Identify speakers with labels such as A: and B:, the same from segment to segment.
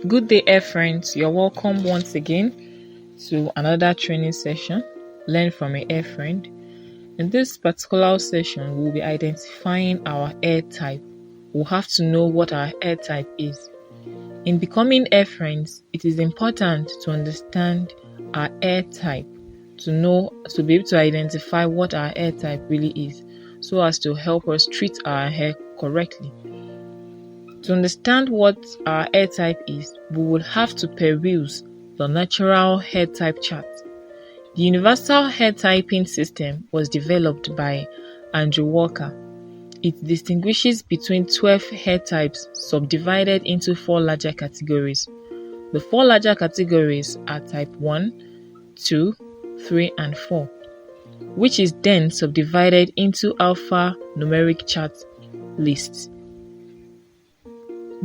A: Good day, air friends. You're welcome once again to another training session. Learn from an air friend. In this particular session, we'll be identifying our air type. We'll have to know what our air type is. In becoming air friends, it is important to understand our air type, to be able to identify what our air type really is, so as to help us treat our hair correctly. To understand what our hair type is, we will have to peruse the natural hair type chart. The universal hair typing system was developed by Andrew Walker. It distinguishes between 12 hair types subdivided into 4 larger categories. The 4 larger categories are type 1, 2, 3, and 4, which is then subdivided into alphanumeric chart lists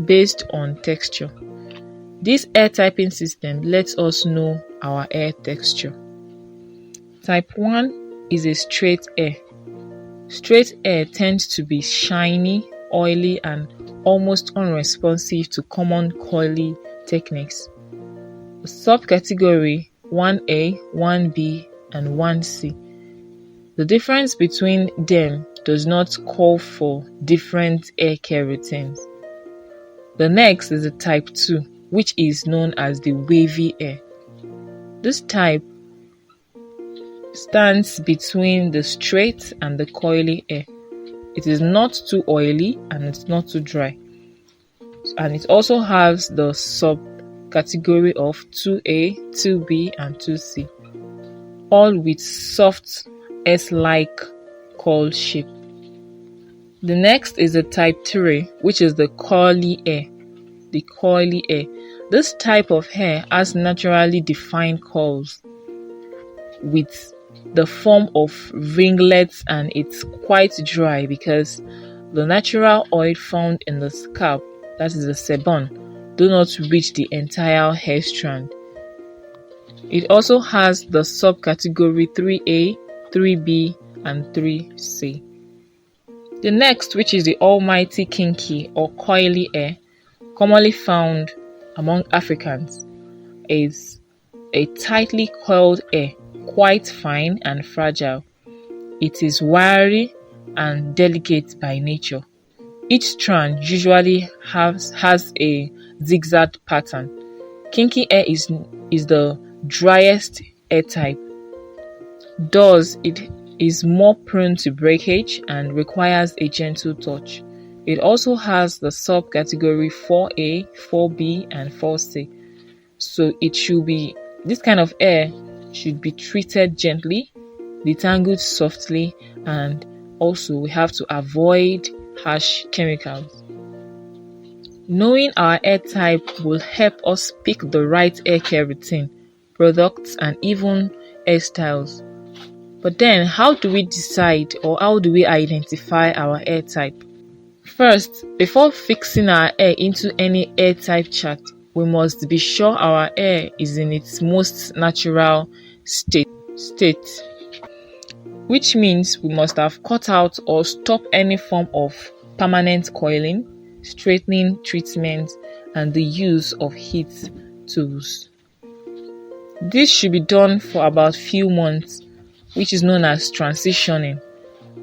A: based on texture. This hair typing system lets us know our hair texture. Type 1 is a straight hair. Straight hair tends to be shiny, oily, and almost unresponsive to common coily techniques. The subcategory 1A, 1B, and 1C. The difference between them does not call for different hair care routines. The next is the type 2, which is known as the wavy hair. This type stands between the straight and the coily hair. It is not too oily and it's not too dry. And it also has the subcategory of 2A, 2B, and 2C, all with soft S-like curl shape. The next is the type 3, which is the curly hair. The curly hair. This type of hair has naturally defined curls with the form of ringlets, and it's quite dry because the natural oil found in the scalp, that is the sebum, do not reach the entire hair strand. It also has the subcategory 3A, 3B, and 3C. The next, which is the almighty kinky or coily hair, commonly found among Africans, is a tightly coiled hair, quite fine and fragile. It is wiry and delicate by nature. Each strand usually has a zigzag pattern. Kinky hair is the driest hair type. Thus, it is more prone to breakage and requires a gentle touch. It also has the subcategory 4A, 4B, and 4C. So this kind of hair should be treated gently, detangled softly, and also we have to avoid harsh chemicals. Knowing our hair type will help us pick the right hair care routine, products, and even hairstyles. But then, how do we decide, or how do we identify our hair type? First, before fixing our hair into any hair type chart, we must be sure our hair is in its most natural state, which means we must have cut out or stopped any form of permanent coiling, straightening treatment, and the use of heat tools. This should be done for about few months, which is known as transitioning.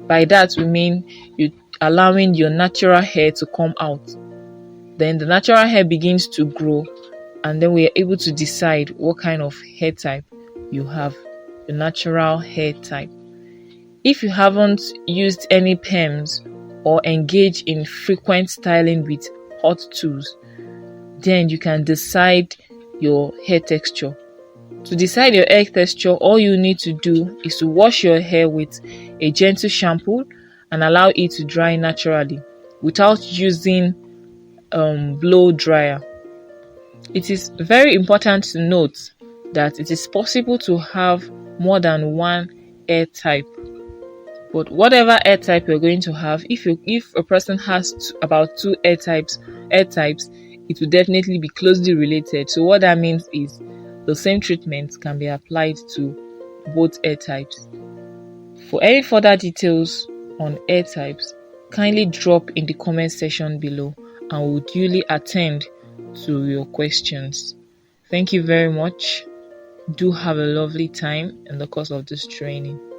A: By that we mean you allowing your natural hair to come out. Then the natural hair begins to grow, and then we are able to decide what kind of hair type you have, the natural hair type. If you haven't used any perms or engage in frequent styling with hot tools, then you can decide your hair texture. To decide your hair texture, all you need to do is to wash your hair with a gentle shampoo and allow it to dry naturally without using blow dryer. It is very important to note that it is possible to have more than one hair type. But whatever hair type you're going to have, if a person has about 2 hair types, it will definitely be closely related. So what that means is the same treatment can be applied to both hair types. For any further details on hair types, kindly drop in the comment section below and we will duly attend to your questions. Thank you very much. Do have a lovely time in the course of this training.